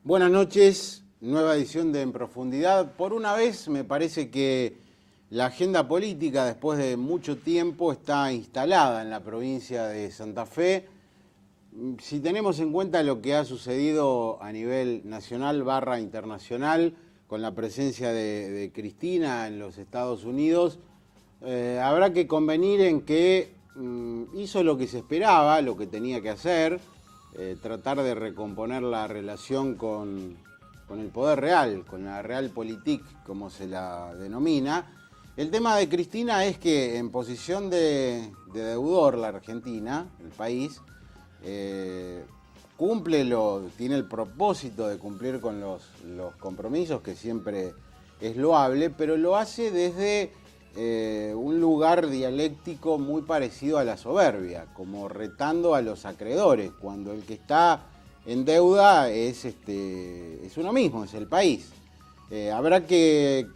Buenas noches, nueva edición de En Profundidad. Por una vez me parece que la agenda política después de mucho tiempo está instalada en la provincia de Santa Fe. Si tenemos en cuenta lo que ha sucedido a nivel nacional / internacional con la presencia de Cristina en los Estados Unidos, habrá que convenir en que hizo lo que se esperaba, lo que tenía que hacer, tratar de recomponer la relación con el poder real, con la realpolitik, como se la denomina. El tema de Cristina es que en posición de deudor la Argentina, el país, tiene el propósito de cumplir con los compromisos, que siempre es loable, pero lo hace desde un lugar dialéctico muy parecido a la soberbia, como retando a los acreedores, cuando el que está en deuda es uno mismo, es el país. Habrá que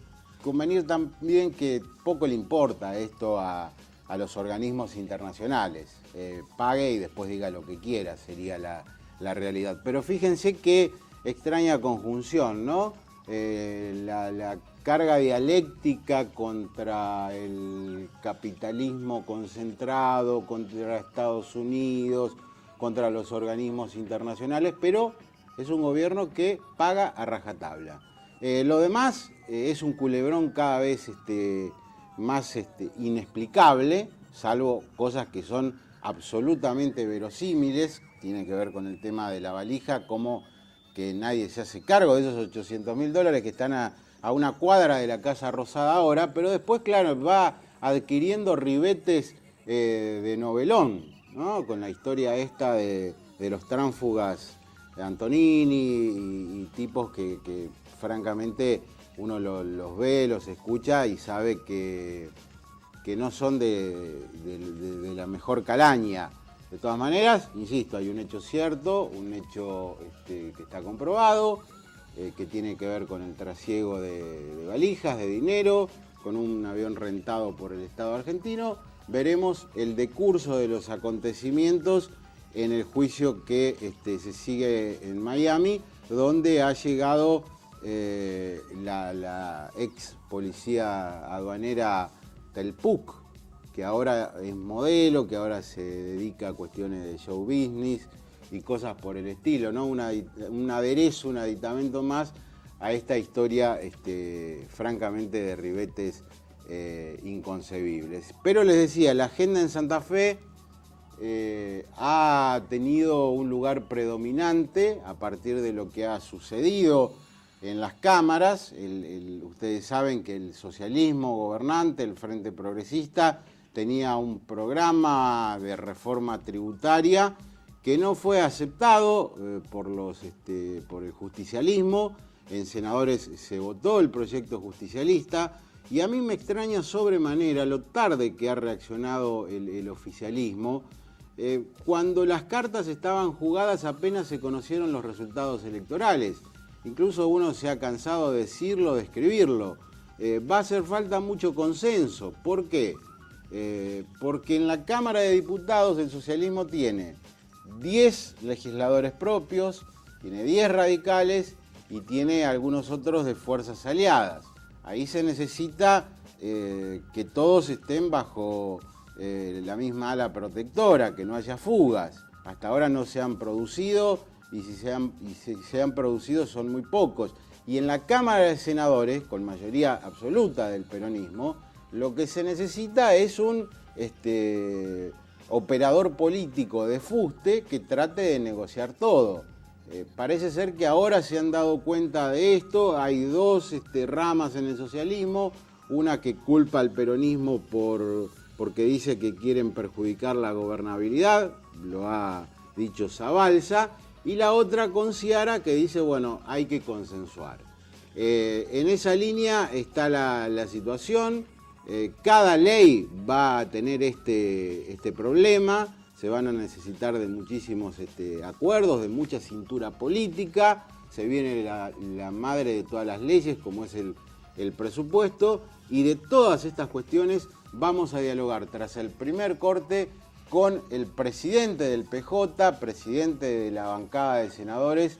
convenir también que poco le importa esto a los organismos internacionales. Pague y después diga lo que quiera, sería la realidad. Pero fíjense qué extraña conjunción, ¿no? La carga dialéctica contra el capitalismo concentrado, contra Estados Unidos, contra los organismos internacionales, pero es un gobierno que paga a rajatabla. Lo demás es un culebrón cada vez más inexplicable, salvo cosas que son absolutamente verosímiles. Tiene que ver con el tema de la valija, como que nadie se hace cargo de esos $800.000 que están a una cuadra de la Casa Rosada ahora, pero después, claro, va adquiriendo ribetes de novelón, ¿no? Con la historia esta de los tránsfugas de Antonini y tipos que francamente uno los ve, los escucha y sabe que no son de la mejor calaña. De todas maneras, insisto, hay un hecho cierto, un hecho que está comprobado, que tiene que ver con el trasiego de valijas, de dinero, con un avión rentado por el Estado argentino. Veremos el decurso de los acontecimientos en el juicio que se sigue en Miami, donde ha llegado la ex policía aduanera Telpuc, que ahora es modelo, que ahora se dedica a cuestiones de show business y cosas por el estilo, ¿no? Un aderezo, un aditamento más a esta historia francamente de ribetes inconcebibles. Pero les decía, la agenda en Santa Fe ha tenido un lugar predominante a partir de lo que ha sucedido en las cámaras. Ustedes saben que el socialismo gobernante, el Frente Progresista, tenía un programa de reforma tributaria que no fue aceptado por el justicialismo. En senadores se votó el proyecto justicialista y a mí me extraña sobremanera lo tarde que ha reaccionado el oficialismo. Cuando las cartas estaban jugadas apenas se conocieron los resultados electorales. Incluso uno se ha cansado de decirlo, de escribirlo. Va a hacer falta mucho consenso. ¿Por qué? Porque en la Cámara de Diputados el socialismo tiene 10 legisladores propios, tiene 10 radicales y tiene algunos otros de fuerzas aliadas. Ahí se necesita que todos estén bajo la misma ala protectora, que no haya fugas. Hasta ahora no se han producido y si se han producido son muy pocos. Y en la Cámara de Senadores, con mayoría absoluta del peronismo, lo que se necesita es un operador político de fuste que trate de negociar todo. Parece ser que ahora se han dado cuenta de esto. Hay dos ramas en el socialismo, una que culpa al peronismo porque dice que quieren perjudicar la gobernabilidad, lo ha dicho Zabalza, y la otra con Ciara que dice, bueno, hay que consensuar. En esa línea está la situación. Cada ley va a tener este problema, se van a necesitar de muchísimos acuerdos, de mucha cintura política, se viene la madre de todas las leyes como es el presupuesto, y de todas estas cuestiones vamos a dialogar tras el primer corte con el presidente del PJ, presidente de la bancada de senadores,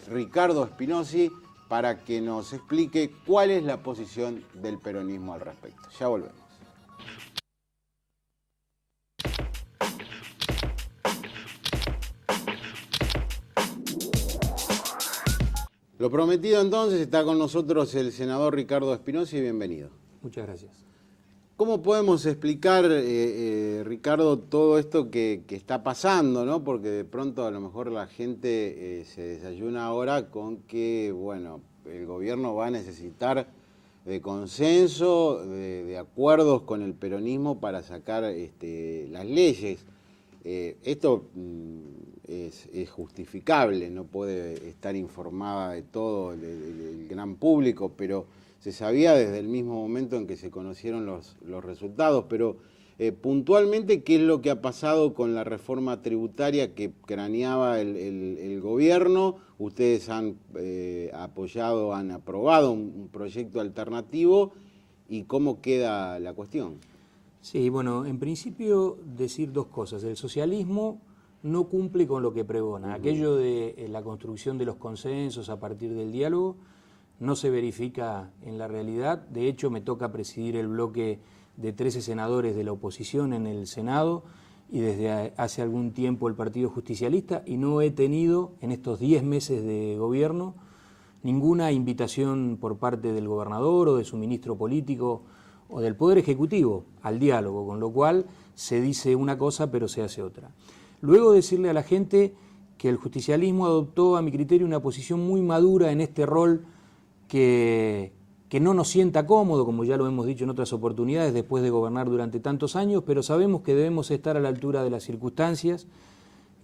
Ricardo Spinozzi, para que nos explique cuál es la posición del peronismo al respecto. Ya volvemos. Lo prometido entonces, está con nosotros el senador Ricardo Spinozzi, bienvenido. Muchas gracias. ¿Cómo podemos explicar, Ricardo, todo esto que está pasando, ¿no? Porque de pronto a lo mejor la gente se desayuna ahora con que, bueno, el gobierno va a necesitar de consenso, de acuerdos con el peronismo para sacar las leyes. Esto es justificable, no puede estar informada de todo el gran público, pero se sabía desde el mismo momento en que se conocieron los resultados, pero puntualmente, ¿qué es lo que ha pasado con la reforma tributaria que craneaba el gobierno? Ustedes han apoyado, han aprobado un proyecto alternativo, ¿y cómo queda la cuestión? Sí, bueno, en principio decir dos cosas. El socialismo no cumple con lo que pregona. Aquello de la construcción de los consensos a partir del diálogo no se verifica en la realidad. De hecho, me toca presidir el bloque de 13 senadores de la oposición en el Senado y desde hace algún tiempo el Partido Justicialista, y no he tenido en estos 10 meses de gobierno ninguna invitación por parte del gobernador o de su ministro político o del Poder Ejecutivo al diálogo, con lo cual se dice una cosa pero se hace otra. Luego decirle a la gente que el justicialismo adoptó a mi criterio una posición muy madura en este rol que no nos sienta cómodo, como ya lo hemos dicho en otras oportunidades, después de gobernar durante tantos años, pero sabemos que debemos estar a la altura de las circunstancias,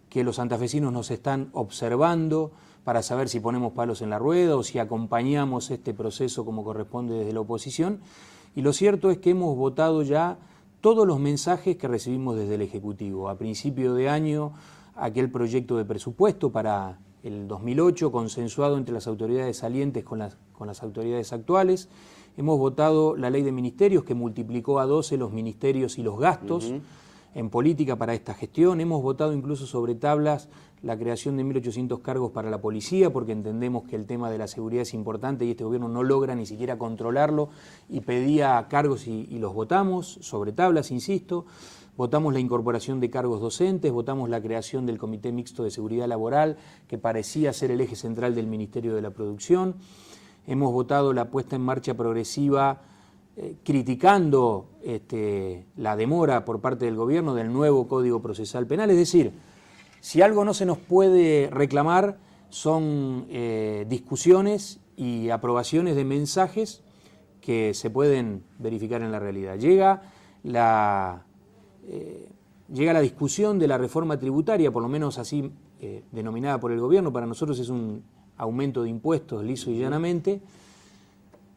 que los santafesinos nos están observando para saber si ponemos palos en la rueda o si acompañamos este proceso como corresponde desde la oposición. Y lo cierto es que hemos votado ya todos los mensajes que recibimos desde el Ejecutivo. A principio de año, aquel proyecto de presupuesto para el 2008, consensuado entre las autoridades salientes con las autoridades actuales. Hemos votado la ley de ministerios, que multiplicó a 12 los ministerios y los gastos en política para esta gestión. Hemos votado incluso sobre tablas la creación de 1.800 cargos para la policía, porque entendemos que el tema de la seguridad es importante y este gobierno no logra ni siquiera controlarlo, y pedía cargos y los votamos, sobre tablas, insisto. Votamos la incorporación de cargos docentes, votamos la creación del Comité Mixto de Seguridad Laboral, que parecía ser el eje central del Ministerio de la Producción. Hemos votado la puesta en marcha progresiva, criticando la demora por parte del gobierno del nuevo Código Procesal Penal. Es decir, si algo no se nos puede reclamar son discusiones y aprobaciones de mensajes que se pueden verificar en la realidad. Llega la discusión de la reforma tributaria, por lo menos así denominada por el gobierno. Para nosotros es un aumento de impuestos liso y llanamente.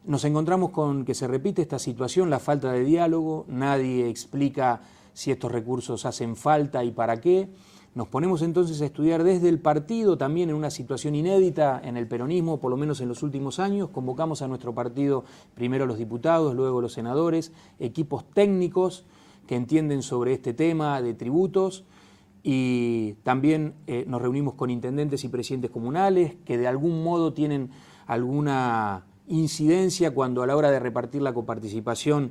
Nos encontramos con que se repite esta situación, la falta de diálogo, nadie explica si estos recursos hacen falta y para qué. Nos ponemos entonces a estudiar desde el partido, también en una situación inédita en el peronismo, por lo menos en los últimos años. Convocamos a nuestro partido, primero los diputados, luego los senadores, equipos técnicos que entienden sobre este tema de tributos, y también nos reunimos con intendentes y presidentes comunales que de algún modo tienen alguna incidencia cuando a la hora de repartir la coparticipación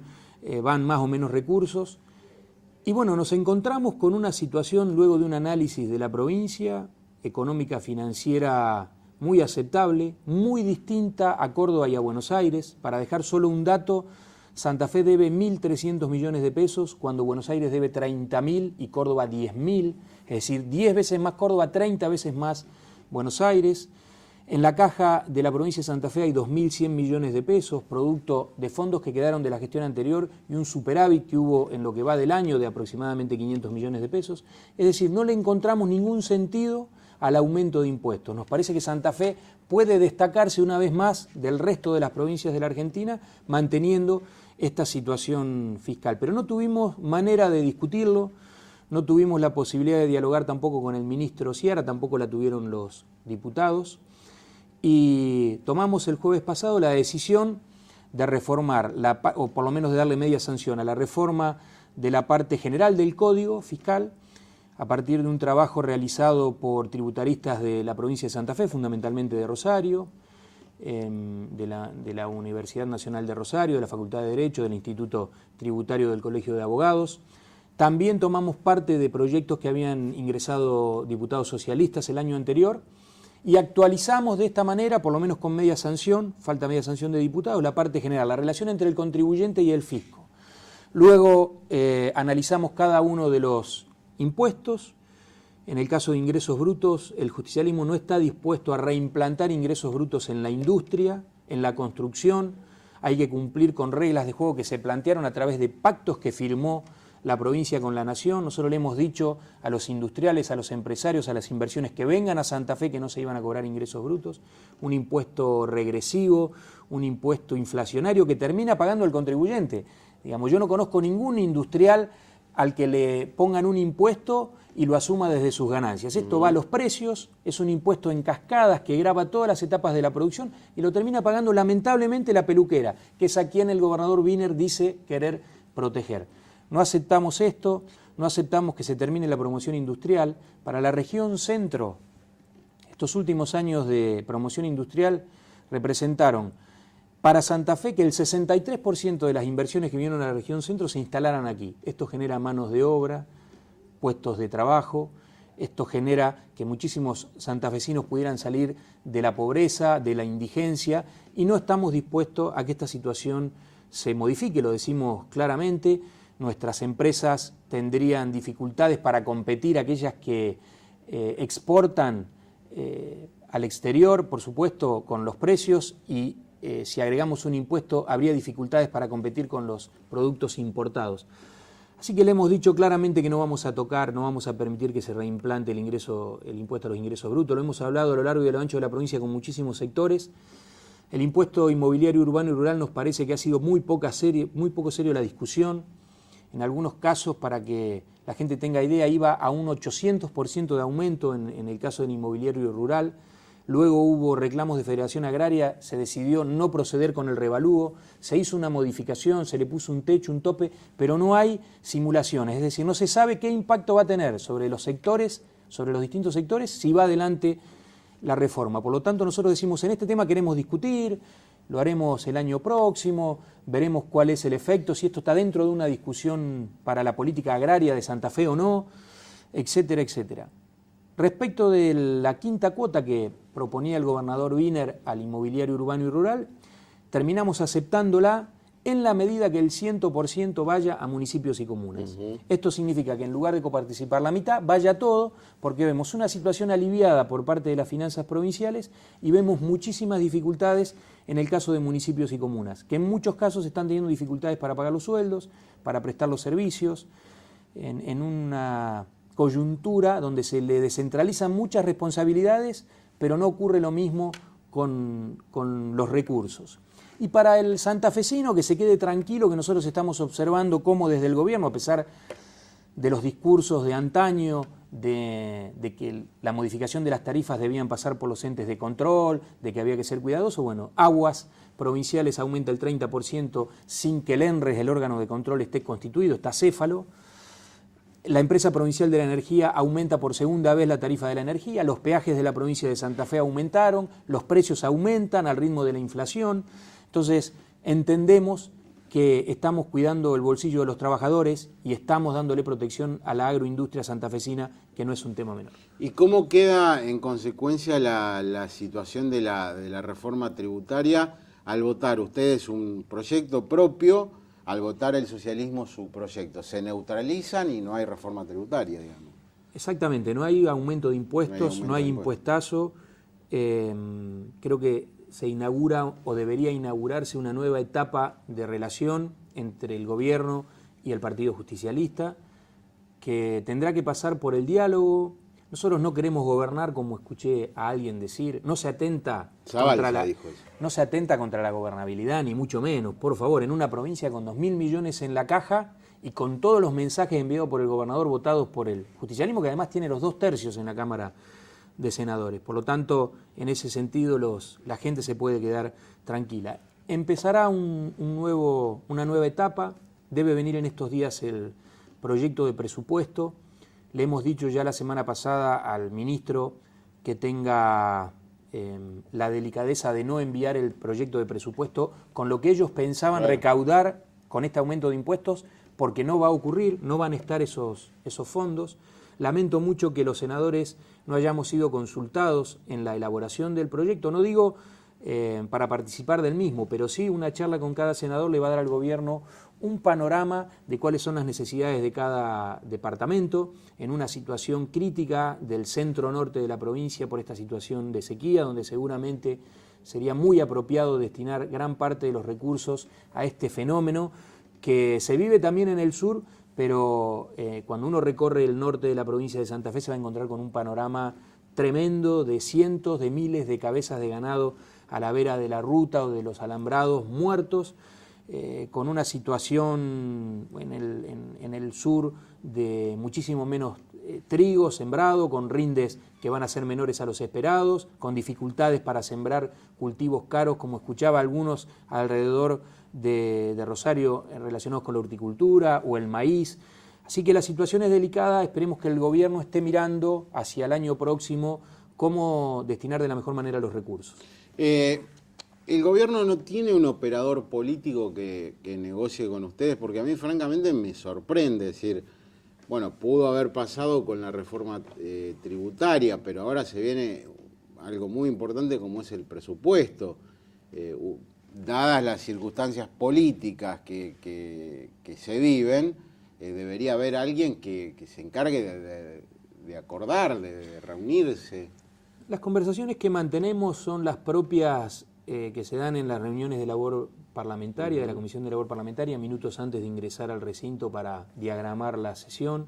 van más o menos recursos. Y bueno, nos encontramos con una situación, luego de un análisis de la provincia, económica, financiera muy aceptable, muy distinta a Córdoba y a Buenos Aires. Para dejar solo un dato, Santa Fe debe 1.300 millones de pesos, cuando Buenos Aires debe 30.000 y Córdoba 10.000, es decir, 10 veces más Córdoba, 30 veces más Buenos Aires. En la caja de la provincia de Santa Fe hay 2.100 millones de pesos, producto de fondos que quedaron de la gestión anterior y un superávit que hubo en lo que va del año de aproximadamente 500 millones de pesos. Es decir, no le encontramos ningún sentido al aumento de impuestos. Nos parece que Santa Fe puede destacarse una vez más del resto de las provincias de la Argentina manteniendo esta situación fiscal. Pero no tuvimos manera de discutirlo, no tuvimos la posibilidad de dialogar tampoco con el ministro Sciarra, tampoco la tuvieron los diputados, y tomamos el jueves pasado la decisión de reformar, o por lo menos de darle media sanción a la reforma de la parte general del Código Fiscal, a partir de un trabajo realizado por tributaristas de la provincia de Santa Fe, fundamentalmente de Rosario, de la Universidad Nacional de Rosario, de la Facultad de Derecho, del Instituto Tributario del Colegio de Abogados. También tomamos parte de proyectos que habían ingresado diputados socialistas el año anterior y actualizamos de esta manera, por lo menos con media sanción, falta media sanción de diputados, la parte general, la relación entre el contribuyente y el fisco. Luego analizamos cada uno de los impuestos. En el caso de ingresos brutos, el justicialismo no está dispuesto a reimplantar ingresos brutos en la industria, en la construcción. Hay que cumplir con reglas de juego que se plantearon a través de pactos que firmó la provincia con la nación. Nosotros le hemos dicho a los industriales, a los empresarios, a las inversiones que vengan a Santa Fe que no se iban a cobrar ingresos brutos, un impuesto regresivo, un impuesto inflacionario que termina pagando el contribuyente. Digamos, yo no conozco ningún industrial al que le pongan un impuesto y lo asuma desde sus ganancias. Esto va a los precios, es un impuesto en cascadas que grava todas las etapas de la producción y lo termina pagando lamentablemente la peluquera, que es a quien el gobernador Wiener dice querer proteger. No aceptamos esto, no aceptamos que se termine la promoción industrial. Para la región centro, estos últimos años de promoción industrial representaron para Santa Fe que el 63% de las inversiones que vinieron a la región centro se instalaran aquí. Esto genera manos de obra, puestos de trabajo, esto genera que muchísimos santafesinos pudieran salir de la pobreza, de la indigencia, y no estamos dispuestos a que esta situación se modifique, lo decimos claramente. Nuestras empresas tendrían dificultades para competir, aquellas que exportan al exterior, por supuesto, con los precios, y si agregamos un impuesto habría dificultades para competir con los productos importados. Así que le hemos dicho claramente que no vamos a tocar, no vamos a permitir que se reimplante el impuesto a los ingresos brutos. Lo hemos hablado a lo largo y a lo ancho de la provincia con muchísimos sectores. El impuesto inmobiliario urbano y rural nos parece que ha sido muy poco serio la discusión. En algunos casos, para que la gente tenga idea, iba a un 800% de aumento en el caso del inmobiliario rural. Luego hubo reclamos de Federación Agraria, se decidió no proceder con el revalúo, se hizo una modificación, se le puso un techo, un tope, pero no hay simulaciones, es decir, no se sabe qué impacto va a tener sobre los sectores, sobre los distintos sectores, si va adelante la reforma. Por lo tanto, nosotros decimos, en este tema queremos discutir, lo haremos el año próximo, veremos cuál es el efecto, si esto está dentro de una discusión para la política agraria de Santa Fe o no, etcétera, etcétera. Respecto de la quinta cuota que proponía el gobernador Wiener al inmobiliario urbano y rural, terminamos aceptándola en la medida que el 100% vaya a municipios y comunas. Esto significa que en lugar de coparticipar la mitad, vaya todo, porque vemos una situación aliviada por parte de las finanzas provinciales y vemos muchísimas dificultades en el caso de municipios y comunas, que en muchos casos están teniendo dificultades para pagar los sueldos, para prestar los servicios, en una coyuntura donde se le descentralizan muchas responsabilidades, pero no ocurre lo mismo con los recursos. Y para el santafesino, que se quede tranquilo, que nosotros estamos observando cómo desde el gobierno, a pesar de los discursos de antaño, de que la modificación de las tarifas debían pasar por los entes de control, de que había que ser cuidadoso, bueno, Aguas Provinciales aumenta el 30% sin que el ENRES, el órgano de control, esté constituido, está céfalo. La empresa provincial de la energía aumenta por segunda vez la tarifa de la energía, los peajes de la provincia de Santa Fe aumentaron, los precios aumentan al ritmo de la inflación. Entonces, entendemos que estamos cuidando el bolsillo de los trabajadores y estamos dándole protección a la agroindustria santafesina, que no es un tema menor. ¿Y cómo queda en consecuencia la situación de la reforma tributaria al votar ustedes un proyecto propio? Al votar el socialismo su proyecto, se neutralizan y no hay reforma tributaria, digamos. Exactamente, no hay aumento de impuestos, no hay impuestazo. Creo que se inaugura o debería inaugurarse una nueva etapa de relación entre el gobierno y el Partido Justicialista, que tendrá que pasar por el diálogo. Nosotros no queremos gobernar, como escuché a alguien decir, no se atenta contra la gobernabilidad, ni mucho menos, por favor, en una provincia con 2.000 millones en la caja y con todos los mensajes enviados por el gobernador votados por el justicialismo, que además tiene los 2/3 en la Cámara de Senadores. Por lo tanto, en ese sentido, la gente se puede quedar tranquila. Empezará una nueva etapa, debe venir en estos días el proyecto de presupuesto. Le hemos dicho ya la semana pasada al ministro que tenga la delicadeza de no enviar el proyecto de presupuesto con lo que ellos pensaban recaudar con este aumento de impuestos, porque no va a ocurrir, no van a estar esos fondos. Lamento mucho que los senadores no hayamos sido consultados en la elaboración del proyecto. No digo para participar del mismo, pero sí una charla con cada senador le va a dar al gobierno un panorama de cuáles son las necesidades de cada departamento en una situación crítica del centro norte de la provincia por esta situación de sequía, donde seguramente sería muy apropiado destinar gran parte de los recursos a este fenómeno que se vive también en el sur, pero cuando uno recorre el norte de la provincia de Santa Fe se va a encontrar con un panorama tremendo de cientos de miles de cabezas de ganado a la vera de la ruta o de los alambrados muertos, con una situación en el sur de muchísimo menos trigo sembrado, con rindes que van a ser menores a los esperados, con dificultades para sembrar cultivos caros, como escuchaba algunos alrededor de Rosario relacionados con la horticultura o el maíz. Así que la situación es delicada, esperemos que el gobierno esté mirando hacia el año próximo cómo destinar de la mejor manera los recursos. El gobierno no tiene un operador político que negocie con ustedes, porque a mí francamente me sorprende, decir, bueno, pudo haber pasado con la reforma tributaria, pero ahora se viene algo muy importante como es el presupuesto. Dadas las circunstancias políticas que se viven, debería haber alguien que se encargue de acordar, de reunirse. Las conversaciones que mantenemos son las propias que se dan en las reuniones de labor parlamentaria, de la Comisión de Labor Parlamentaria, minutos antes de ingresar al recinto para diagramar la sesión.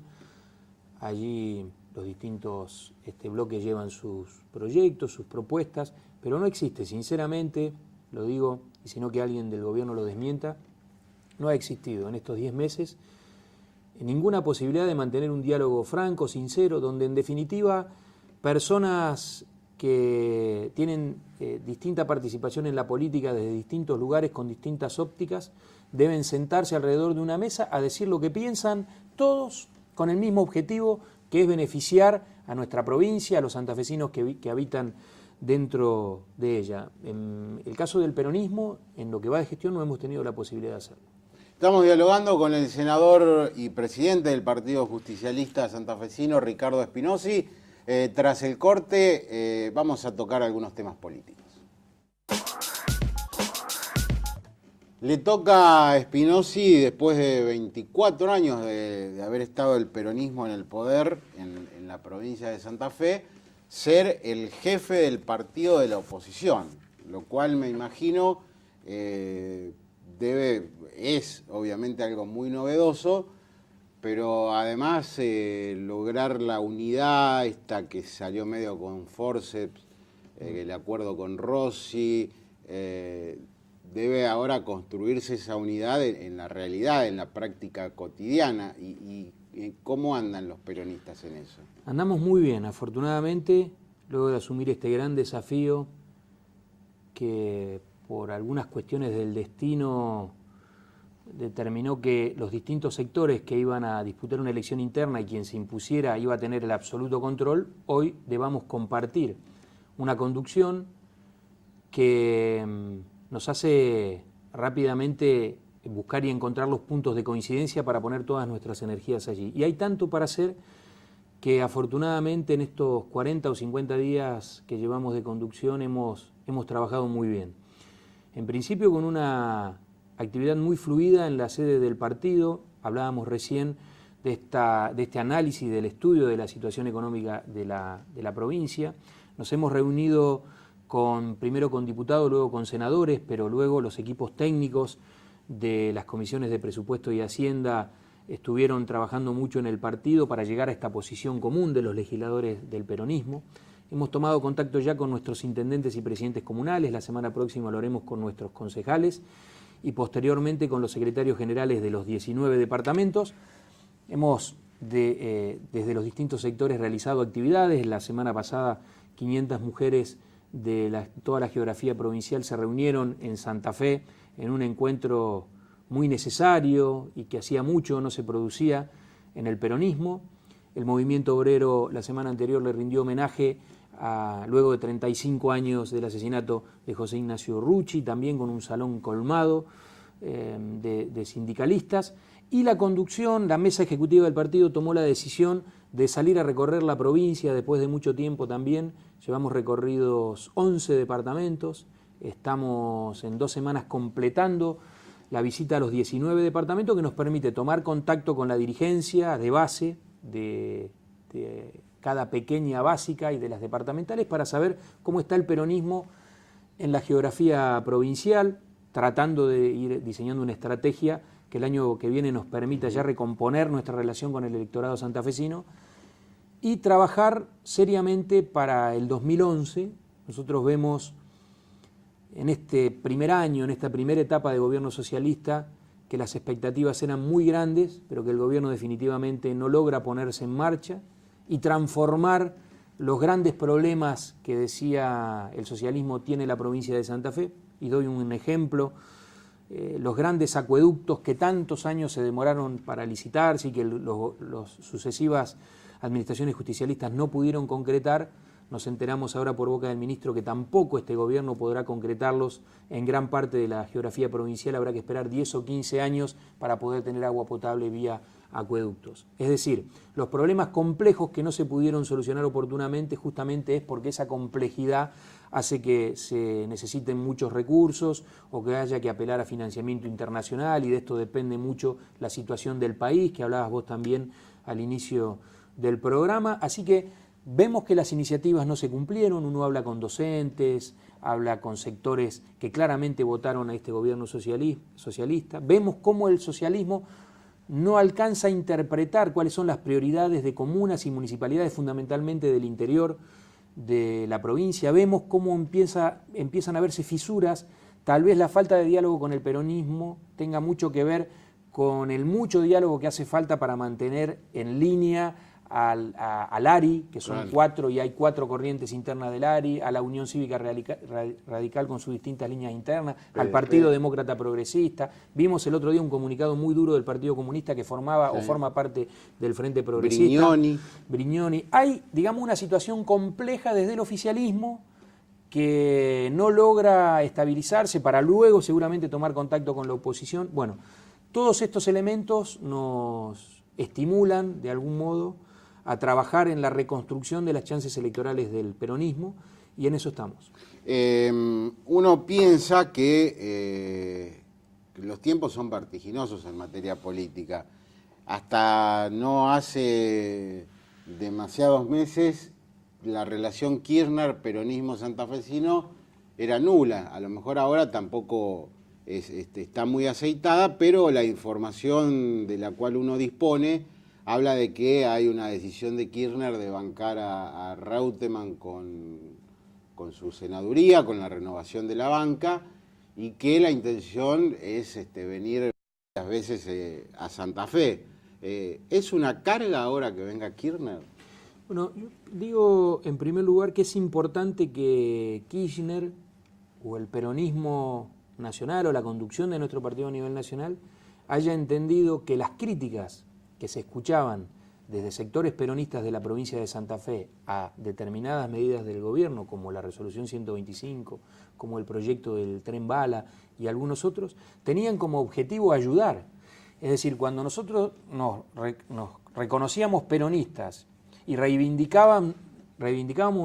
Allí los distintos bloques llevan sus proyectos, sus propuestas, pero no existe, sinceramente, lo digo, y si no que alguien del gobierno lo desmienta, no ha existido en estos 10 meses ninguna posibilidad de mantener un diálogo franco, sincero, donde en definitiva personas que tienen distinta participación en la política desde distintos lugares con distintas ópticas deben sentarse alrededor de una mesa a decir lo que piensan, todos con el mismo objetivo, que es beneficiar a nuestra provincia, a los santafesinos que habitan dentro de ella. En el caso del peronismo, en lo que va de gestión, no hemos tenido la posibilidad de hacerlo. Estamos dialogando con el senador y presidente del Partido Justicialista Santafesino, Ricardo Espinosi. Tras el corte, vamos a tocar algunos temas políticos. Le toca a Espinosi, después de 24 años de haber estado el peronismo en el poder en la provincia de Santa Fe, ser el jefe del partido de la oposición, lo cual me imagino es obviamente algo muy novedoso, pero además lograr la unidad, esta que salió medio con forceps, el acuerdo con Rossi, debe ahora construirse esa unidad en la realidad, en la práctica cotidiana. ¿Y cómo andan los peronistas en eso? Andamos muy bien, afortunadamente, luego de asumir este gran desafío que por algunas cuestiones del destino determinó que los distintos sectores que iban a disputar una elección interna y quien se impusiera iba a tener el absoluto control, hoy debamos compartir una conducción que nos hace rápidamente buscar y encontrar los puntos de coincidencia para poner todas nuestras energías allí. Y hay tanto para hacer que afortunadamente en estos 40 o 50 días que llevamos de conducción hemos trabajado muy bien. En principio con una actividad muy fluida en la sede del partido. Hablábamos recién de este análisis, del estudio de la situación económica de la provincia. Nos hemos reunido primero con diputados, luego con senadores, pero luego los equipos técnicos de las comisiones de presupuesto y Hacienda estuvieron trabajando mucho en el partido para llegar a esta posición común de los legisladores del peronismo. Hemos tomado contacto ya con nuestros intendentes y presidentes comunales, la semana próxima lo haremos con nuestros concejales y posteriormente con los secretarios generales de los 19 departamentos. Hemos desde los distintos sectores realizado actividades. La semana pasada 500 mujeres de toda la geografía provincial se reunieron en Santa Fe en un encuentro muy necesario y que hacía mucho no se producía en el peronismo. El movimiento obrero la semana anterior le rindió homenaje luego de 35 años del asesinato de José Ignacio Rucci, también con un salón colmado de sindicalistas. Y la conducción, la mesa ejecutiva del partido tomó la decisión de salir a recorrer la provincia después de mucho tiempo también. Llevamos recorridos 11 departamentos, estamos en 2 semanas completando la visita a los 19 departamentos, que nos permite tomar contacto con la dirigencia de base de cada pequeña básica y de las departamentales para saber cómo está el peronismo en la geografía provincial, tratando de ir diseñando una estrategia que el año que viene nos permita ya recomponer nuestra relación con el electorado santafesino y trabajar seriamente para el 2011. Nosotros vemos en este primer año, en esta primera etapa de gobierno socialista, que las expectativas eran muy grandes, pero que el gobierno definitivamente no logra ponerse en marcha y transformar los grandes problemas que decía el socialismo tiene la provincia de Santa Fe. Y doy un ejemplo: los grandes acueductos que tantos años se demoraron para licitarse y que los sucesivas administraciones justicialistas no pudieron concretar. Nos enteramos ahora por boca del ministro que tampoco este gobierno podrá concretarlos en gran parte de la geografía provincial. Habrá que esperar 10 o 15 años para poder tener agua potable vía acueductos. Es decir, los problemas complejos que no se pudieron solucionar oportunamente justamente es porque esa complejidad hace que se necesiten muchos recursos o que haya que apelar a financiamiento internacional, y de esto depende mucho la situación del país, que hablabas vos también al inicio del programa. Así que vemos que las iniciativas no se cumplieron. Uno habla con docentes, habla con sectores que claramente votaron a este gobierno socialista. Vemos cómo el socialismo no alcanza a interpretar cuáles son las prioridades de comunas y municipalidades, fundamentalmente del interior de la provincia. Vemos cómo empiezan a verse fisuras. Tal vez la falta de diálogo con el peronismo tenga mucho que ver con el mucho diálogo que hace falta para mantener en línea al ARI, que son 4 y hay 4 corrientes internas del ARI, a la Unión Cívica Radical con sus distintas líneas internas, al Partido Demócrata Progresista. Vimos el otro día un comunicado muy duro del Partido Comunista que formaba o forma parte del Frente Progresista. Brignoni. Hay, digamos, una situación compleja desde el oficialismo que no logra estabilizarse para luego seguramente tomar contacto con la oposición. Bueno, todos estos elementos nos estimulan de algún modo a trabajar en la reconstrucción de las chances electorales del peronismo, y en eso estamos. Uno piensa que los tiempos son vertiginosos en materia política. Hasta no hace demasiados meses la relación Kirchner-peronismo-santafesino era nula. A lo mejor ahora tampoco está muy aceitada, pero la información de la cual uno dispone habla de que hay una decisión de Kirchner de bancar a Reutemann con su senaduría, con la renovación de la banca, y que la intención es venir varias veces a Santa Fe. ¿Es una carga ahora que venga Kirchner? Bueno, yo digo en primer lugar que es importante que Kirchner o el peronismo nacional o la conducción de nuestro partido a nivel nacional haya entendido que las críticas que se escuchaban desde sectores peronistas de la provincia de Santa Fe a determinadas medidas del gobierno, como la resolución 125, como el proyecto del tren bala y algunos otros, tenían como objetivo ayudar. Es decir, cuando nosotros nos reconocíamos peronistas y reivindicábamos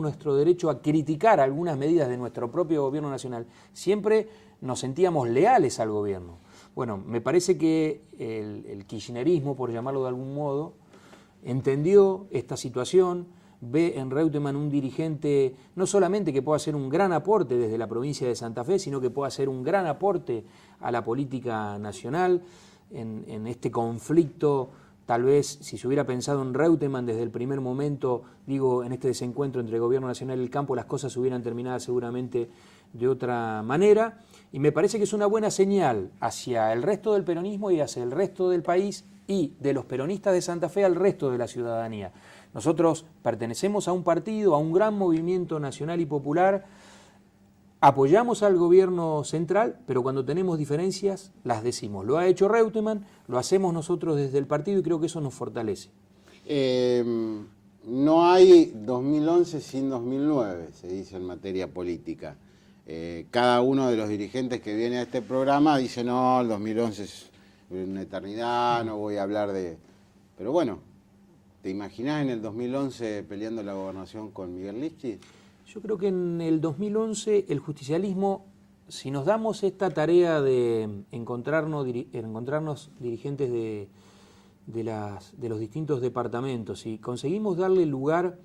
nuestro derecho a criticar algunas medidas de nuestro propio gobierno nacional, siempre nos sentíamos leales al gobierno. Bueno, me parece que el kirchnerismo, por llamarlo de algún modo, entendió esta situación, ve en Reutemann un dirigente no solamente que pueda hacer un gran aporte desde la provincia de Santa Fe, sino que pueda hacer un gran aporte a la política nacional en este conflicto. Tal vez si se hubiera pensado en Reutemann desde el primer momento, digo, en este desencuentro entre el gobierno nacional y el campo, las cosas hubieran terminado seguramente de otra manera, y me parece que es una buena señal hacia el resto del peronismo y hacia el resto del país, y de los peronistas de Santa Fe al resto de la ciudadanía. Nosotros pertenecemos a un partido, a un gran movimiento nacional y popular, apoyamos al gobierno central, pero cuando tenemos diferencias las decimos. Lo ha hecho Reutemann, lo hacemos nosotros desde el partido y creo que eso nos fortalece. No hay 2011 sin 2009, se dice en materia política. Cada uno de los dirigentes que viene a este programa dice, no, el 2011 es una eternidad, no voy a hablar de... Pero bueno, ¿te imaginás en el 2011 peleando la gobernación con Miguel Lifchitz? Yo creo que en el 2011 el justicialismo, si nos damos esta tarea de encontrarnos dirigentes de los distintos departamentos y conseguimos darle lugar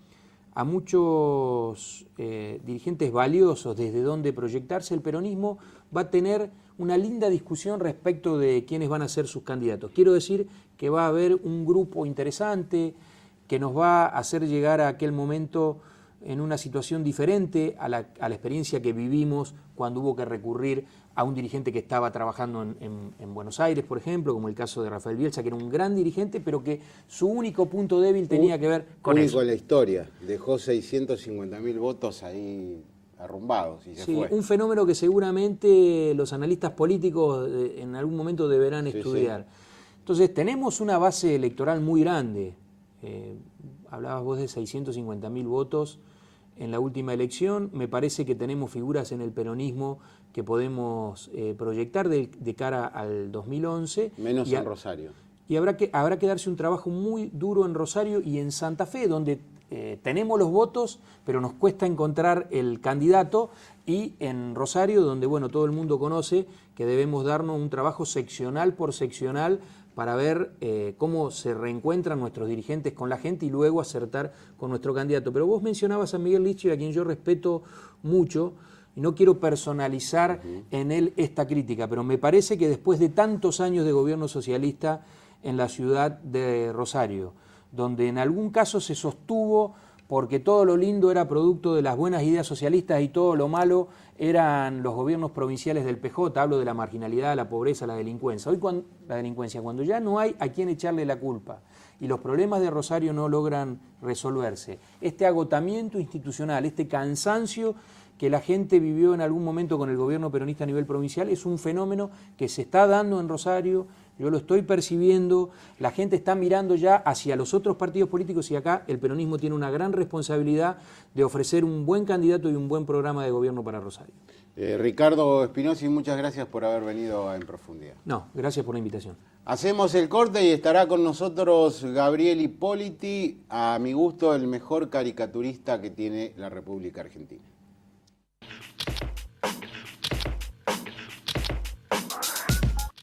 a muchos dirigentes valiosos desde donde proyectarse, el peronismo va a tener una linda discusión respecto de quiénes van a ser sus candidatos. Quiero decir que va a haber un grupo interesante que nos va a hacer llegar a aquel momento en una situación diferente a la experiencia que vivimos cuando hubo que recurrir a un dirigente que estaba trabajando en Buenos Aires, por ejemplo, como el caso de Rafael Bielsa, que era un gran dirigente, pero que su único punto débil tenía que ver con eso. Único en la historia, dejó 650.000 votos ahí arrumbados y se fue. Un fenómeno que seguramente los analistas políticos en algún momento deberán estudiar. Sí. Entonces, tenemos una base electoral muy grande. Hablabas vos de 650.000 votos en la última elección. Me parece que tenemos figuras en el peronismo que podemos proyectar de cara al 2011. Menos en Rosario. Y habrá que darse un trabajo muy duro en Rosario y en Santa Fe, donde tenemos los votos, pero nos cuesta encontrar el candidato, y en Rosario, donde bueno, todo el mundo conoce que debemos darnos un trabajo seccional por seccional para ver cómo se reencuentran nuestros dirigentes con la gente y luego acertar con nuestro candidato. Pero vos mencionabas a Miguel Lifchitz, a quien yo respeto mucho, y no quiero personalizar en él esta crítica, pero me parece que después de tantos años de gobierno socialista en la ciudad de Rosario, donde en algún caso se sostuvo porque todo lo lindo era producto de las buenas ideas socialistas y todo lo malo eran los gobiernos provinciales del PJ, hablo de la marginalidad, la pobreza, la delincuencia. Hoy cuando ya no hay a quién echarle la culpa y los problemas de Rosario no logran resolverse, este agotamiento institucional, este cansancio que la gente vivió en algún momento con el gobierno peronista a nivel provincial, es un fenómeno que se está dando en Rosario. Yo lo estoy percibiendo, la gente está mirando ya hacia los otros partidos políticos y acá el peronismo tiene una gran responsabilidad de ofrecer un buen candidato y un buen programa de gobierno para Rosario. Ricardo Espinosi, muchas gracias por haber venido a En Profundidad. No, gracias por la invitación. Hacemos el corte y estará con nosotros Gabriel Ippoliti, a mi gusto el mejor caricaturista que tiene la República Argentina.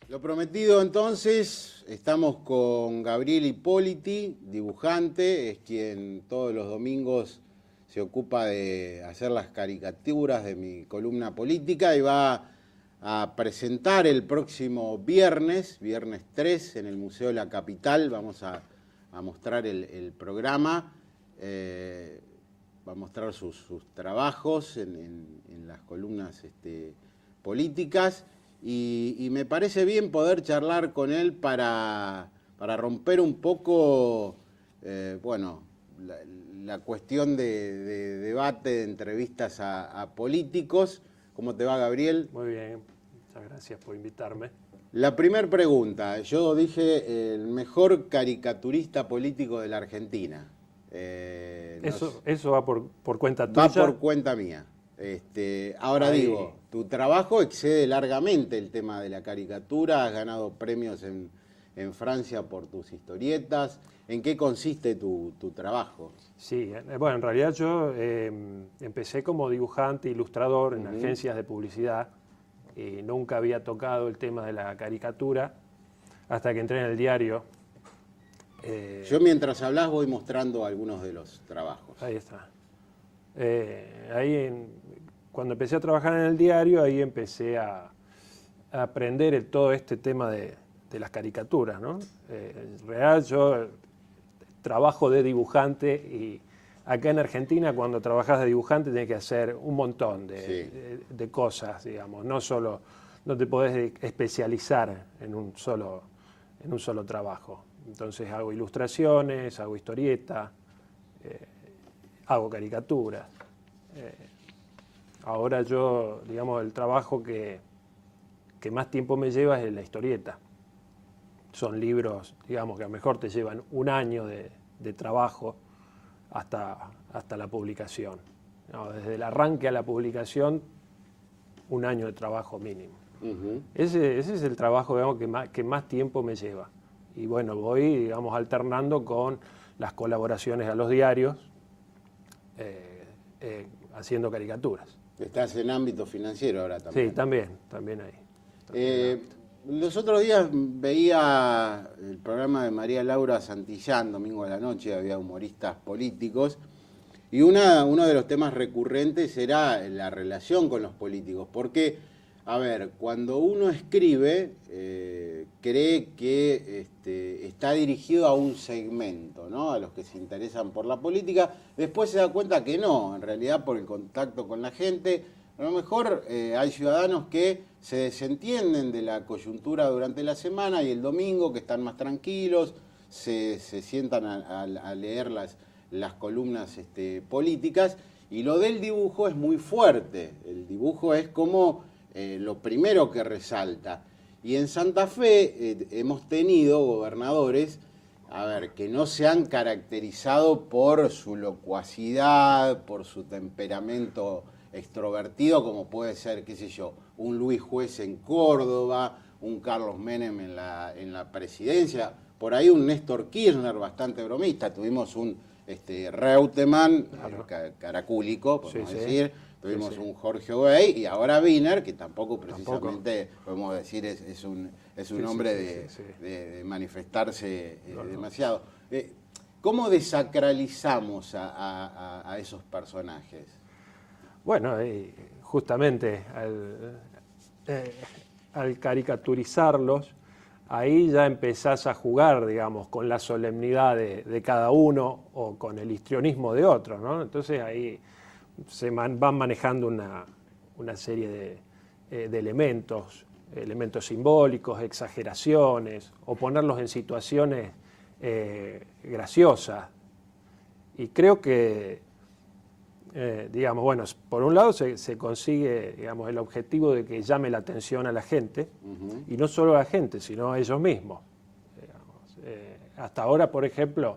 Lo prometido entonces, estamos con Gabriel Ippoliti, dibujante, es quien todos los domingos se ocupa de hacer las caricaturas de mi columna política y va a presentar el próximo viernes 3, en el Museo de la Capital. Vamos a mostrar el programa, va a mostrar sus trabajos en las columnas políticas. Y me parece bien poder charlar con él para romper un poco, la cuestión de debate, de entrevistas a políticos. ¿Cómo te va, Gabriel? Muy bien, muchas gracias por invitarme. La primera pregunta, yo dije el mejor caricaturista político de la Argentina. Eso va por cuenta tuya. Va por cuenta mía. Ahora ahí digo, tu trabajo excede largamente el tema de la caricatura, has ganado premios en Francia por tus historietas. ¿En qué consiste tu trabajo? Sí, bueno, en realidad yo empecé como dibujante, ilustrador en agencias de publicidad y nunca había tocado el tema de la caricatura hasta que entré en el diario. Yo mientras hablas voy mostrando algunos de los trabajos. Ahí está. Cuando empecé a trabajar en el diario, ahí empecé a aprender todo este tema de las caricaturas, ¿no? En realidad yo trabajo de dibujante y acá en Argentina cuando trabajas de dibujante tienes que hacer un montón de cosas, digamos, no te podés especializar en un solo trabajo. Entonces hago ilustraciones, hago historietas, hago caricaturas. Ahora yo, digamos, el trabajo que más tiempo me lleva es la historieta. Son libros, digamos, que a lo mejor te llevan un año de de trabajo hasta la publicación. No, desde el arranque a la publicación, 1 año de trabajo mínimo. Ese es el trabajo, digamos, que más tiempo me lleva. Y bueno, voy, digamos, alternando con las colaboraciones a los diarios, haciendo caricaturas. Estás en ámbito financiero ahora también. Sí, también ahí. Los otros días veía el programa de María Laura Santillán, domingo de la noche, había humoristas políticos, y uno de los temas recurrentes era la relación con los políticos, porque, a ver, cuando uno escribe, cree que está dirigido a un segmento, ¿no? A los que se interesan por la política, después se da cuenta que no, en realidad por el contacto con la gente. A lo mejor hay ciudadanos que se desentienden de la coyuntura durante la semana y el domingo, que están más tranquilos, se sientan a leer las columnas políticas, y lo del dibujo es muy fuerte. El dibujo es como lo primero que resalta. Y en Santa Fe hemos tenido gobernadores, a ver, que no se han caracterizado por su locuacidad, por su temperamento extrovertido, como puede ser, qué sé yo, un Luis Juez en Córdoba, un Carlos Menem en la presidencia, por ahí un Néstor Kirchner bastante bromista, tuvimos un Reutemann, caracúlico, podemos decir, tuvimos un Jorge Obey, y ahora Wiener, que tampoco precisamente podemos decir es un hombre de manifestarse demasiado. ¿Cómo desacralizamos a esos personajes? Bueno, justamente al caricaturizarlos, ahí ya empezás a jugar, digamos, con la solemnidad de cada uno o con el histrionismo de otro, ¿no? Entonces ahí se van manejando una serie de elementos simbólicos, exageraciones, o ponerlos en situaciones graciosas. Y creo que digamos, bueno, por un lado se consigue, digamos, el objetivo de que llame la atención a la gente, y no solo a la gente, sino a ellos mismos. Hasta ahora, por ejemplo,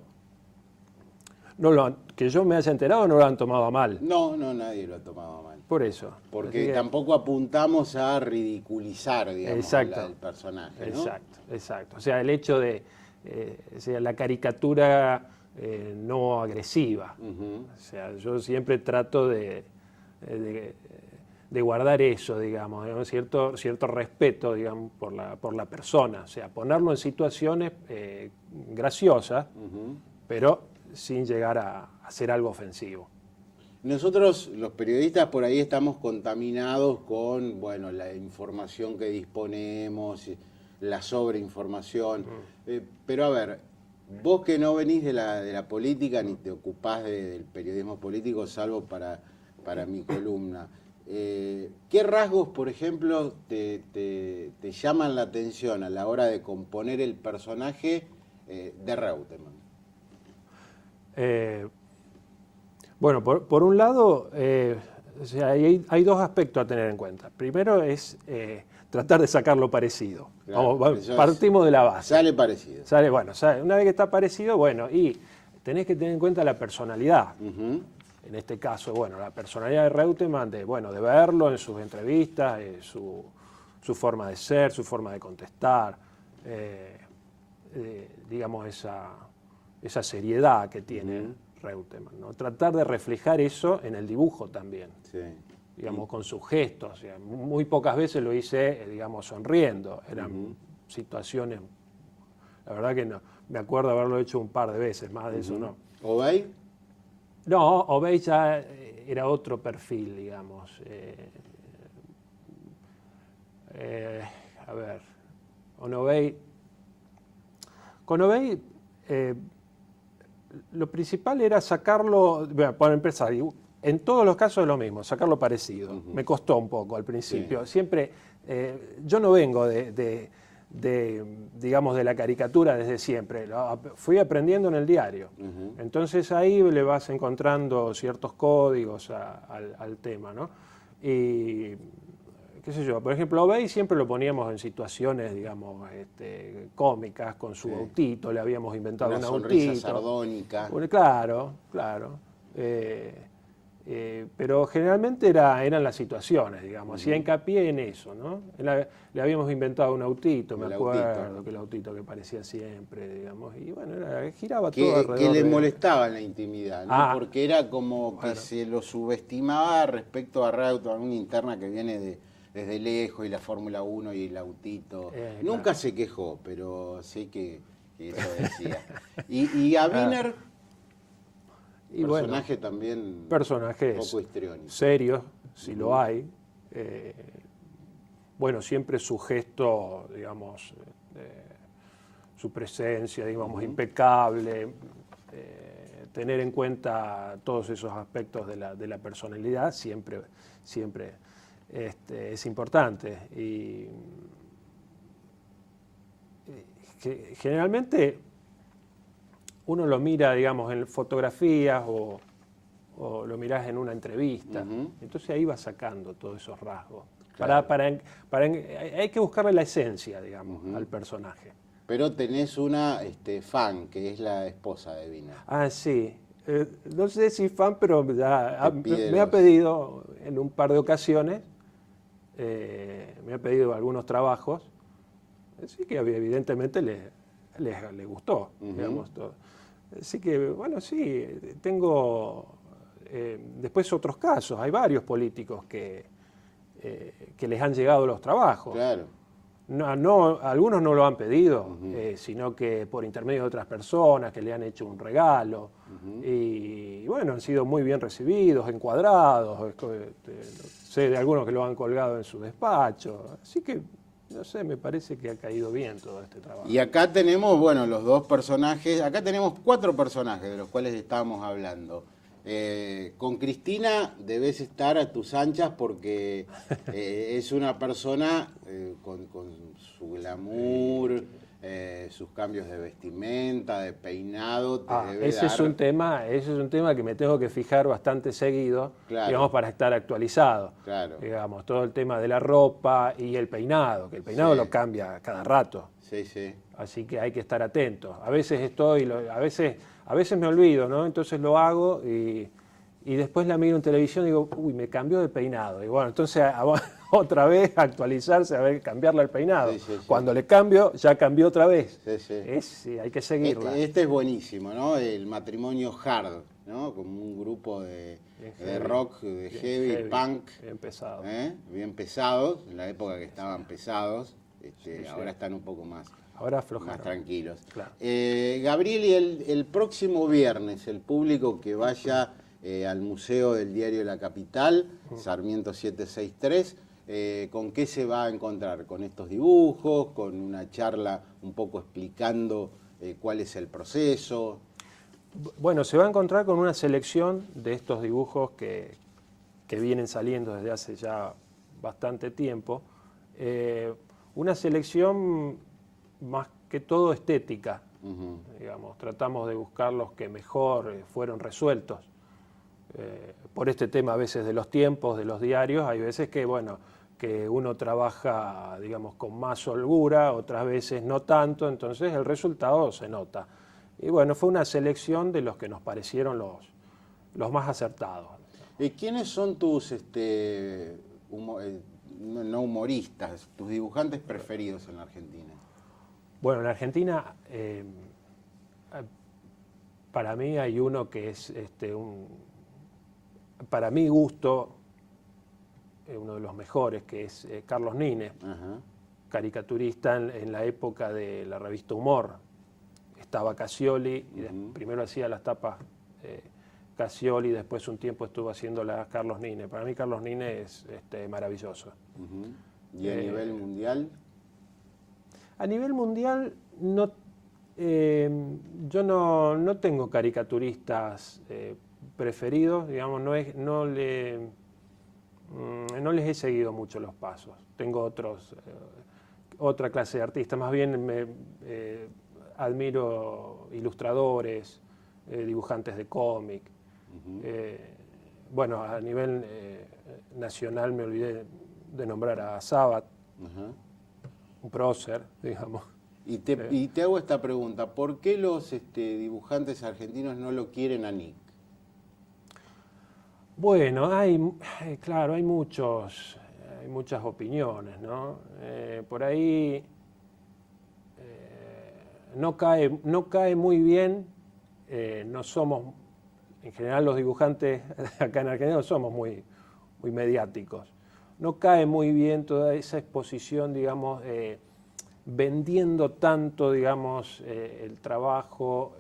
que yo me haya enterado, no lo han tomado a mal. No, nadie lo ha tomado a mal. Por eso. Porque tampoco apuntamos a ridiculizar, digamos, al personaje, ¿no? Exacto. O sea, el hecho de la caricatura no agresiva. O sea, yo siempre trato de guardar eso, digamos, cierto respeto, digamos, por la persona. O sea, ponerlo en situaciones graciosas, pero sin llegar a hacer algo ofensivo. Nosotros, los periodistas, por ahí estamos contaminados con, bueno, la información que disponemos, la sobreinformación. Pero a ver, vos que no venís de la política ni te ocupás del periodismo político, salvo para mi columna, ¿qué rasgos, por ejemplo, te llaman la atención a la hora de componer el personaje de Reutemann? Bueno, por un lado, o sea, hay dos aspectos a tener en cuenta. Primero es tratar de sacar lo parecido. Claro, partimos de la base. Sale parecido. Una vez que está parecido, bueno, y tenés que tener en cuenta la personalidad. En este caso, bueno, la personalidad de Reutemann, de verlo en sus entrevistas, su forma de ser, su forma de contestar, digamos, esa seriedad que tiene Reutemann, ¿no? Tratar de reflejar eso en el dibujo también. Sí. Digamos, con sus gestos. O sea, muy pocas veces lo hice, digamos, sonriendo. Eran situaciones, la verdad que no. Me acuerdo haberlo hecho un par de veces, más de eso no. ¿Obey? No, Obey ya era otro perfil, digamos. A ver, con Obey lo principal era sacarlo, para empezar, en todos los casos es lo mismo, sacarlo parecido. Me costó un poco al principio. Sí. Siempre, yo no vengo digamos, de la caricatura desde siempre. Fui aprendiendo en el diario. Entonces ahí le vas encontrando ciertos códigos al tema, ¿no? Y qué sé yo, por ejemplo, Obey siempre lo poníamos en situaciones, digamos, cómicas, con su autito, le habíamos inventado una un sonrisa autito. sardónica. Bueno, claro, claro. Pero generalmente eran las situaciones, digamos, hacía hincapié en eso, ¿no? Le habíamos inventado un autito, me acuerdo, que el autito que parecía siempre, digamos, y bueno, giraba todo alrededor que le de... molestaba en la intimidad, ¿no? Porque era como que se lo subestimaba respecto a una interna que viene desde lejos, y la Fórmula 1 y el autito. Nunca claro. se quejó, pero sé que eso decía. Y a Wiener, Y personaje bueno, también personajes poco histriónico. serios, si lo hay. Bueno, siempre su gesto, digamos, su presencia, digamos, impecable, tener en cuenta todos esos aspectos de la personalidad siempre es importante. Y generalmente uno lo mira, digamos, en fotografías o lo mirás en una entrevista. Entonces ahí va sacando todos esos rasgos. Claro. Hay que buscarle la esencia, digamos, al personaje. Pero tenés una fan, que es la esposa de Wiener. Ah, sí. No sé si fan, pero ya me ha los- pedido en un par de ocasiones, me ha pedido algunos trabajos. Así que evidentemente le gustó, digamos, todo. Así que, bueno, sí, tengo después otros casos. Hay varios políticos que les han llegado los trabajos. Claro. Algunos no lo han pedido, sino que por intermedio de otras personas que le han hecho un regalo. Y bueno, han sido muy bien recibidos, encuadrados. Sé de algunos que lo han colgado en su despacho. Así que, no sé, me parece que ha caído bien todo este trabajo. Y acá tenemos, bueno, los dos personajes, acá tenemos 4 personajes de los cuales estábamos hablando. Con Cristina debes estar a tus anchas porque es una persona con su glamour, sus cambios de vestimenta, de peinado. Ese es un tema que me tengo que fijar bastante seguido, Claro. digamos, para estar actualizado. Claro. Digamos, todo el tema de la ropa y el peinado, que el peinado Sí. lo cambia cada rato. Sí, sí. Así que hay que estar atento. A veces a veces me olvido, ¿no? Entonces lo hago y después la miro en televisión y digo, uy, me cambió de peinado. Y bueno, entonces otra vez actualizarse, a ver, cambiarle el peinado. Sí, sí, sí. Cuando le cambio, ya cambió otra vez. Sí, sí. Sí, hay que seguirla. Este es buenísimo, ¿no? El matrimonio hard, ¿no? Como un grupo de rock, de heavy, punk. Bien pesado. Bien pesados, en la época que estaban pesados. Ahora están un poco más Ahora tranquilos. Claro. Gabriel, y el próximo viernes, el público que vaya al Museo del Diario de la Capital, Sarmiento 763, ¿con qué se va a encontrar? ¿Con estos dibujos? ¿Con una charla un poco explicando cuál es el proceso? Bueno, se va a encontrar con una selección de estos dibujos que vienen saliendo desde hace ya bastante tiempo. Una selección más que todo estética, digamos. Tratamos de buscar los que mejor fueron resueltos. Por este tema a veces de los tiempos, de los diarios, hay veces que, bueno, que uno trabaja, digamos, con más holgura, otras veces no tanto, entonces el resultado se nota. Y bueno, fue una selección de los que nos parecieron los más acertados. ¿Quiénes son tus, no humoristas, tus dibujantes preferidos en la Argentina? Bueno, en Argentina, para mí hay uno que es para mi gusto, uno de los mejores, que es Carlos Nine, caricaturista en la época de la revista Humor. Estaba Cassioli, y primero hacía las tapas Cassioli, después un tiempo estuvo haciéndolas Carlos Nine. Para mí Carlos Nine es maravilloso. ¿Y a nivel mundial? A nivel mundial, yo no tengo caricaturistas preferidos, digamos, no les he seguido mucho los pasos. Tengo otra clase de artistas, más bien admiro ilustradores, dibujantes de cómic. Bueno, a nivel nacional me olvidé de nombrar a Sabat, Ajá. un prócer, digamos. Y te hago esta pregunta, ¿por qué los dibujantes argentinos no lo quieren a Nick? Bueno, claro, hay muchas opiniones, ¿no? Por ahí no cae muy bien, no somos, en general los dibujantes acá en Argentina no somos muy mediáticos. No cae muy bien toda esa exposición, digamos, vendiendo tanto, digamos, el trabajo.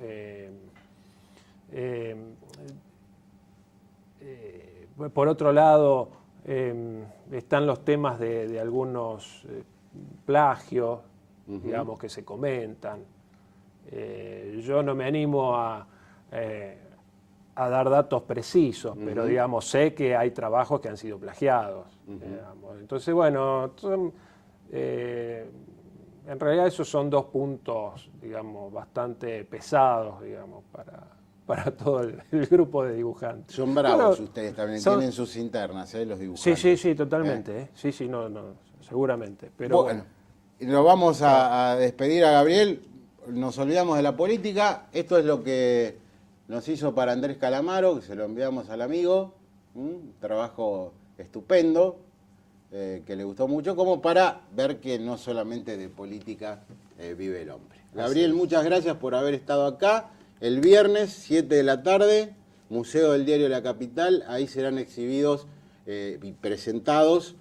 Por otro lado, están los temas de algunos plagios, digamos, que se comentan. Yo no me animo a dar datos precisos, pero digamos, sé que hay trabajos que han sido plagiados. Digamos. Entonces, bueno, en realidad esos son dos puntos, digamos, bastante pesados, digamos, para todo el grupo de dibujantes. Son bravos ustedes también, tienen sus internas, los dibujantes. Sí, totalmente. Sí, no, seguramente. Pero bueno, nos vamos a despedir a Gabriel, nos olvidamos de la política, esto es lo que nos hizo para Andrés Calamaro, que se lo enviamos al amigo, un trabajo estupendo, que le gustó mucho, como para ver que no solamente de política vive el hombre. Gabriel, muchas gracias por haber estado acá. El viernes, 7 de la tarde, Museo del Diario de la Capital, ahí serán exhibidos y presentados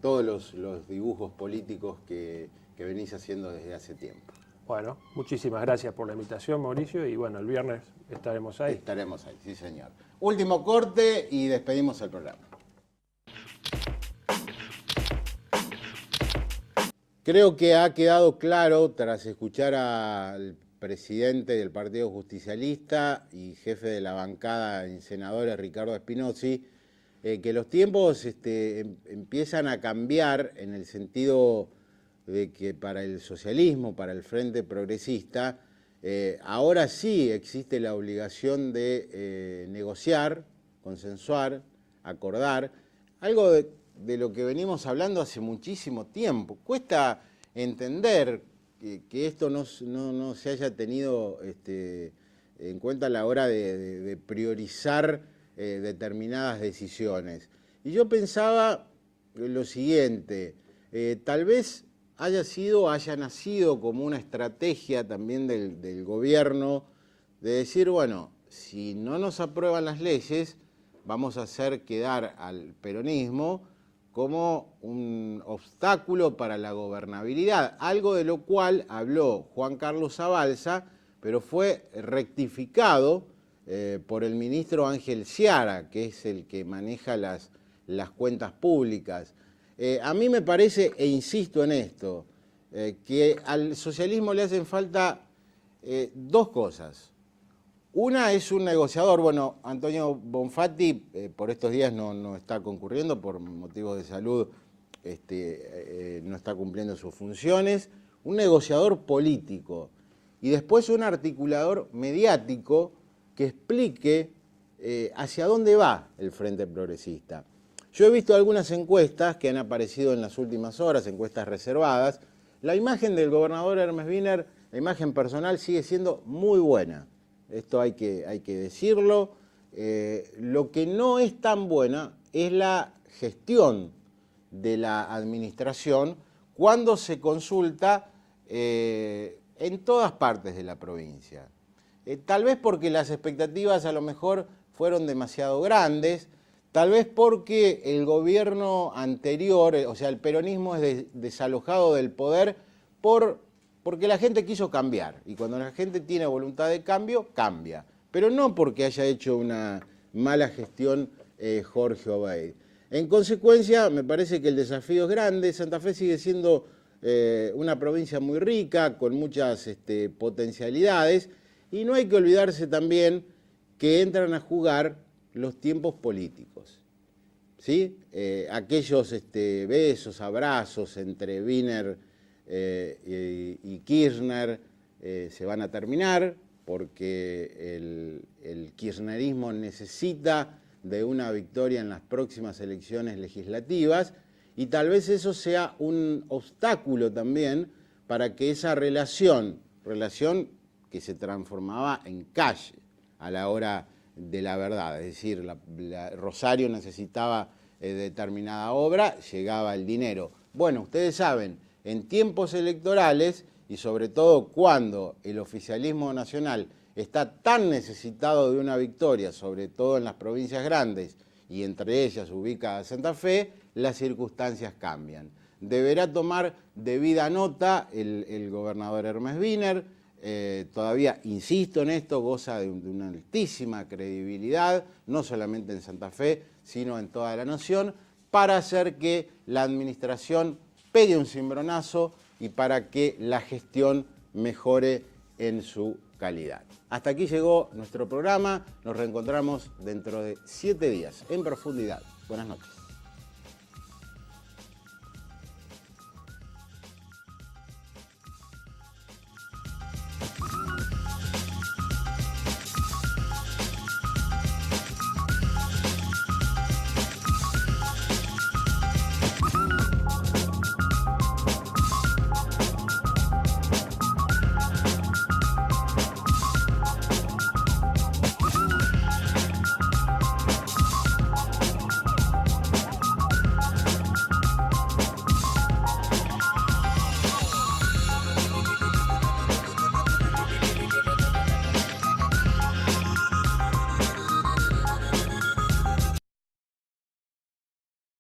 todos los dibujos políticos que venís haciendo desde hace tiempo. Bueno, muchísimas gracias por la invitación, Mauricio, y bueno, el viernes estaremos ahí. Estaremos ahí, sí señor. Último corte y despedimos el programa. Creo que ha quedado claro, tras escuchar al presidente del Partido Justicialista y jefe de la bancada en senadores, Ricardo Espinosi, que los tiempos empiezan a cambiar en el sentido de que para el socialismo, para el Frente Progresista, ahora sí existe la obligación de negociar, consensuar, acordar, algo de lo que venimos hablando hace muchísimo tiempo. Cuesta entender que esto no se haya tenido en cuenta a la hora de priorizar determinadas decisiones. Y yo pensaba lo siguiente, tal vez haya nacido como una estrategia también del gobierno de decir, bueno, si no nos aprueban las leyes, vamos a hacer quedar al peronismo como un obstáculo para la gobernabilidad, algo de lo cual habló Juan Carlos Zabalza, pero fue rectificado por el ministro Ángel Seara, que es el que maneja las cuentas públicas. A mí me parece, e insisto en esto, que al socialismo le hacen falta dos cosas. Una es un negociador. Bueno, Antonio Bonfatti por estos días no está concurriendo, por motivos de salud no está cumpliendo sus funciones. Un negociador político. Y después un articulador mediático que explique hacia dónde va el Frente Progresista. Yo he visto algunas encuestas que han aparecido en las últimas horas, encuestas reservadas. La imagen del gobernador Hermes Wiener, la imagen personal, sigue siendo muy buena. Esto hay que decirlo. Lo que no es tan buena es la gestión de la administración cuando se consulta en todas partes de la provincia. Tal vez porque las expectativas a lo mejor fueron demasiado grandes, tal vez porque el gobierno anterior, o sea, el peronismo es desalojado del poder porque la gente quiso cambiar, y cuando la gente tiene voluntad de cambio, cambia. Pero no porque haya hecho una mala gestión Jorge Obeid. En consecuencia, me parece que el desafío es grande. Santa Fe sigue siendo una provincia muy rica, con muchas potencialidades, y no hay que olvidarse también que entran a jugar los tiempos políticos. ¿Sí? Aquellos besos, abrazos entre Wiener y Kirchner se van a terminar, porque el kirchnerismo necesita de una victoria en las próximas elecciones legislativas, y tal vez eso sea un obstáculo también para que esa relación que se transformaba en calle a la hora de la verdad, es decir, Rosario necesitaba determinada obra, llegaba el dinero. Bueno, ustedes saben, en tiempos electorales y sobre todo cuando el oficialismo nacional está tan necesitado de una victoria, sobre todo en las provincias grandes y entre ellas ubicada Santa Fe, las circunstancias cambian. Deberá tomar debida nota el gobernador Hermes Wiener, todavía, insisto en esto, goza de una altísima credibilidad, no solamente en Santa Fe, sino en toda la nación, para hacer que la administración pegue un cimbronazo y para que la gestión mejore en su calidad. Hasta aquí llegó nuestro programa, nos reencontramos dentro de 7 días en profundidad. Buenas noches.